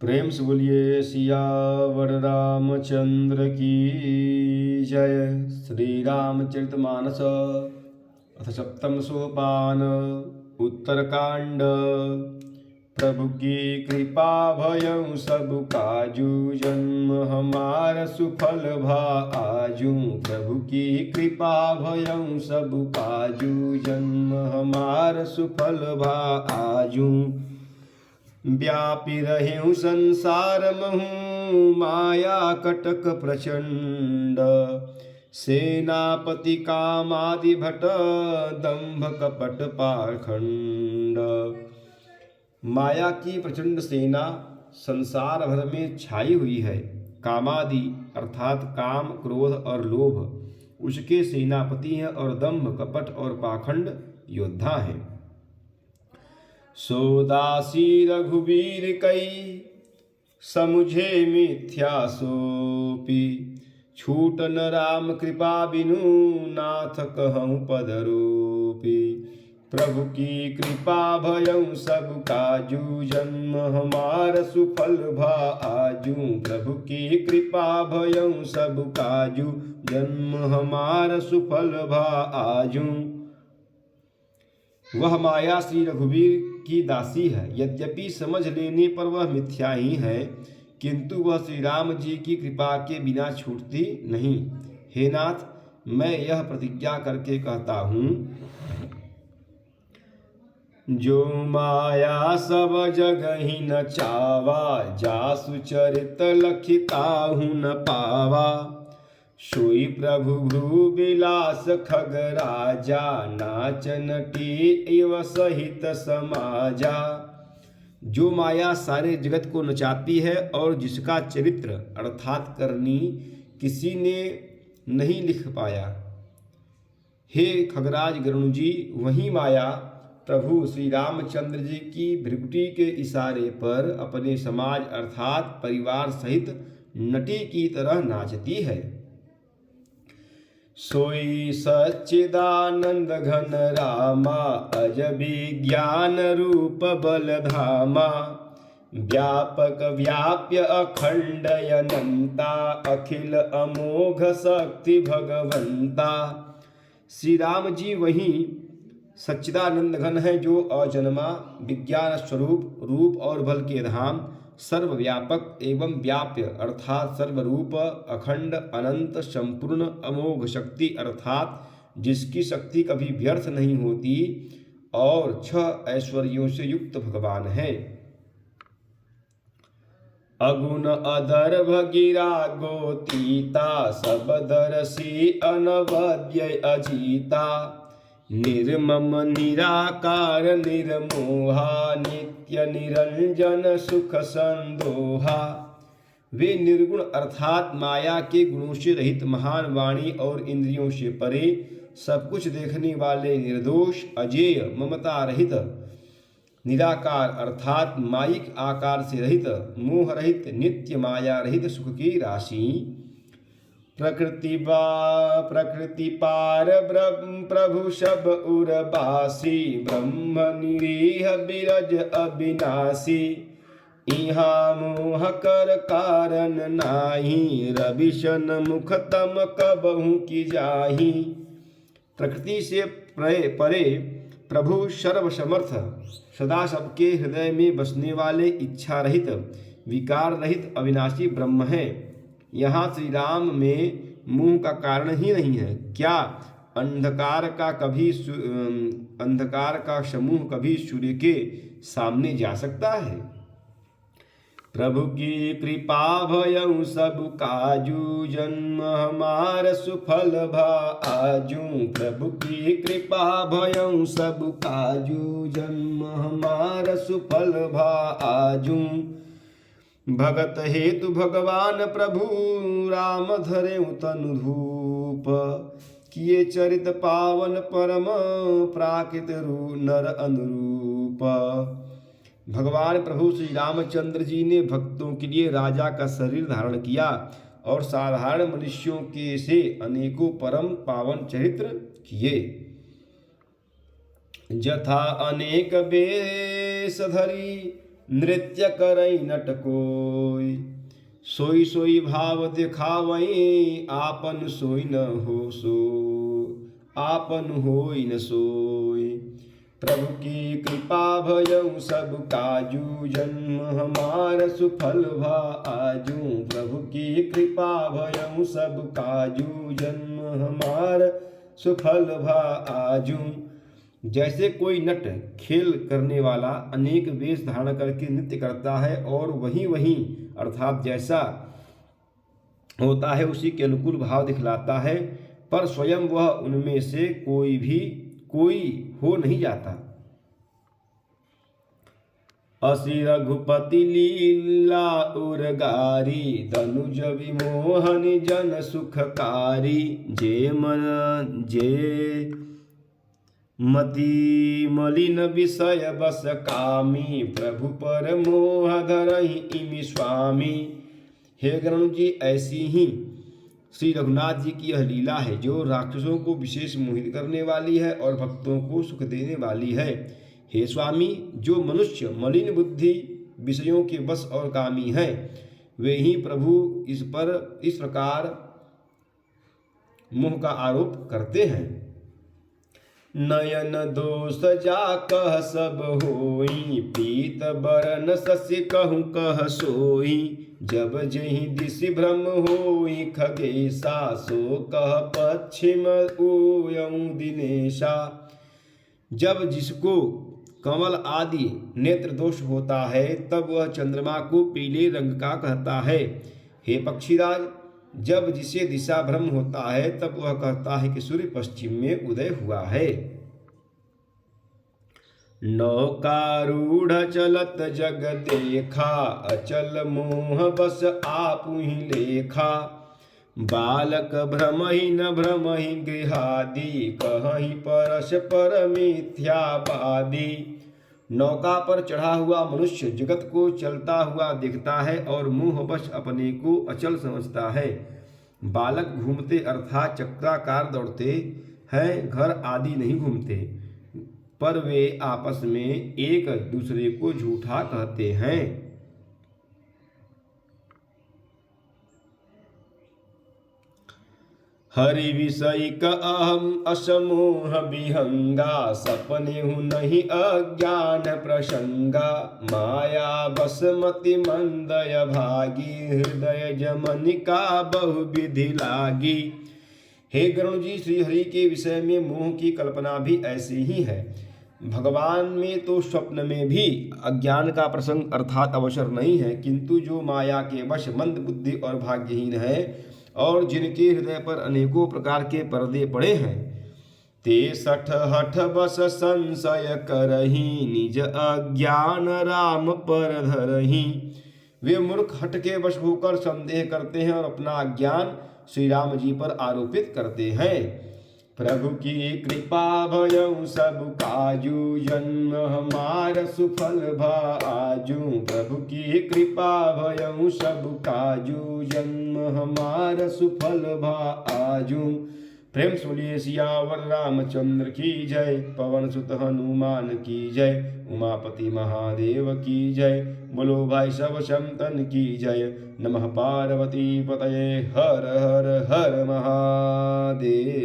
प्रेम से बोलिए सियावर रामचंद्र की जय। श्री रामचरितमानस अथ सप्तम सोपान उत्तरकांड। प्रभु की कृपा भयं सब काजू जन्म हमार सुफल भा आजू। प्रभु की कृपा भयं सब काजू जन्म हमार सुफल भा आजू। व्यापी रहूं संसार महूँ माया कटक प्रचंड। सेनापति कामादि भट दंभ कपट पाखंड। माया की प्रचंड सेना संसार भर में छाई हुई है। कामादि अर्थात काम क्रोध और लोभ उसके सेनापति हैं और दंभ कपट और पाखंड योद्धा हैं। सोदासी रघुवीर कई समुझे मिथ्या सोपी। छूटन राम कृपा बिनु नाथ कहूँ पदरूपी। प्रभु की कृपा भयं सब काजू जन्म हमार सुफल भा आजू। प्रभु की कृपा भयं सब काजू जन्म हमार सुफल भा आजू। वह माया श्री रघुवीर की दासी है। यद्यपि समझ लेने पर वह मिथ्या ही है, किंतु वह श्री राम जी की कृपा के बिना छूटती नहीं। हे नाथ, मैं यह प्रतिज्ञा करके कहता हूँ, जो माया सब जगहि न चावा। जासु चरित लखिताहु न पावा। सोई प्रभु भ्रू विलास खगराजा। नाच नटी एव सहित समाजा। जो माया सारे जगत को नचाती है और जिसका चरित्र अर्थात करनी किसी ने नहीं लिख पाया। हे खगराज गरुण जी, वही माया प्रभु श्री रामचंद्र जी की भृकुटी के इशारे पर अपने समाज अर्थात परिवार सहित नटी की तरह नाचती है। सोई सच्चिदानंद घन रामा। अज विज्ञान रूप बलधामा। व्यापक व्याप्य अखंड अनंता। अखिल अमोघ शक्ति भगवंता। श्री राम जी वही सच्चिदानंद घन है, जो अजन्मा विज्ञान स्वरूप रूप और बल के धाम, सर्वव्यापक एवं व्याप्य अर्थात सर्वरूप, अखंड अनंत संपूर्ण, अमोघ शक्ति अर्थात जिसकी शक्ति कभी व्यर्थ नहीं होती और 6 ऐश्वर्यों से युक्त भगवान है। अगुण अधर भगीरा गोतीता। सब दरसी अनवद्य अजीता। निर्मम निराकार निर्मोहा। नित्य निरंजन सुख संदोहा। वे निर्गुण अर्थात माया के गुणों से रहित, महान वाणी और इंद्रियों से परे, सब कुछ देखने वाले, निर्दोष, अजेय, ममता रहित, निराकार अर्थात मायिक आकार से रहित, मोह रहित, नित्य माया रहित, सुख की राशि। प्रकृति पार प्रभु सब उर्वासी। ब्रह्म निरीह बिरज अविनाशी। इहा मोह कर कारण नाही। रविशन मुख तम कबहु की जाही। प्रकृति से परे प्रभु सर्वसमर्थ, सदा सबके हृदय में बसने वाले, इच्छा रहित, विकार रहित, अविनाशी ब्रह्म है। यहाँ श्री राम में मोह का कारण ही नहीं है। क्या अंधकार का समूह कभी सूर्य के सामने जा सकता है? प्रभु की कृपा भयं सब काजू जन्म हमार सुफल भा आजू। प्रभु की कृपा भयं सब काजू जन्म हमार सुफल भा आजू। भगत हेतु भगवान प्रभु राम धरे तनु धूप। किए चरित पावन परम प्राकृत नर अनुरूप। भगवान प्रभु श्री रामचंद्र जी ने भक्तों के लिए राजा का शरीर धारण किया और साधारण मनुष्यों के से अनेकों परम पावन चरित्र किए। जथा अनेक वेश धरी नृत्य करई नट कोई। सोई सोई भाव दिखावई आपन सोई न हो सो, आपन होई न सोई। प्रभु की कृपा भयउ सब काजू, जन्म हमार सुफल भा आजू। प्रभु की कृपा भयउ सब काजू, जन्म हमार सुफल भा आजू। जैसे कोई नट खेल करने वाला अनेक वेश धारण करके नृत्य करता है और वही वही अर्थात जैसा होता है उसी के अनुकूल भाव दिखलाता है, पर स्वयं वह उनमें से कोई हो नहीं जाता। असि रघुपति लीला उरगारी, तनुज विमोहन जन सुखकारी। जे मति मलिन विषय बस कामी, प्रभु पर मोह धरहि इमि स्वामी। हे गरुण जी, ऐसी ही श्री रघुनाथ जी की यह लीला है जो राक्षसों को विशेष मोहित करने वाली है और भक्तों को सुख देने वाली है। हे स्वामी, जो मनुष्य मलिन बुद्धि विषयों के बस और कामी हैं, वे ही प्रभु इस प्रकार मोह का आरोप करते हैं। नयन दोष जा कह सब होई, पीत बरन शशि कहूँ कह सोई। जब जहि दिशि भ्रम होई खगेशा, सो कह पश्चिम ऊयऊ दिनेशा। जब जिसको कमल आदि नेत्र दोष होता है तब वह चंद्रमा को पीले रंग का कहता है। हे पक्षीराज, जब जिसे दिशा भ्रम होता है तब वह कहता है कि सूर्य पश्चिम में उदय हुआ है। नौकारूढ़ चलत जग देखा, अचल मोह बस आपुहि लेखा। बालक भ्रमहि न भ्रमहि गृहादि, कहीं परश पर मिथ्यावादी। नौका पर चढ़ा हुआ मनुष्य जगत को चलता हुआ दिखता है और मोहवश अपने को अचल समझता है। बालक घूमते अर्थात चक्राकार दौड़ते हैं, घर आदि नहीं घूमते, पर वे आपस में एक दूसरे को झूठा कहते हैं। हरि विषय का अहम असमोह विहंगा, सपने हूँ नहीं अज्ञान प्रसंगा। माया बसमति मंदय भागी, हृदय जमनिका बहु विधि लागी। हे गरुण जी, श्री हरि के विषय में मोह की कल्पना भी ऐसी ही है। भगवान में तो स्वप्न में भी अज्ञान का प्रसंग अर्थात अवसर नहीं है, किंतु जो माया के वश मंद बुद्धि और भाग्यहीन है और जिनके हृदय पर अनेकों प्रकार के पर्दे पड़े हैं, ते सठ हठ बस संशय करही, निज अज्ञान राम पर धरही। वे मूर्ख हठ के वश होकर संदेह करते हैं और अपना अज्ञान श्री राम जी पर आरोपित करते हैं। प्रभु की कृपा भयउ सब काजू, जन्म हमार सुफल भा आजू। प्रभु की कृपा भयउ सब काजू, जन्म हमार सुफल भा आजू। प्रेम से बोलिए सियावर रामचंद्र की जय, पवन सुत हनुमान की जय, उमापति महादेव की जय। बोलो भाई सब संतन की जय। नमः पार्वती पतये, हर हर हर महादेव।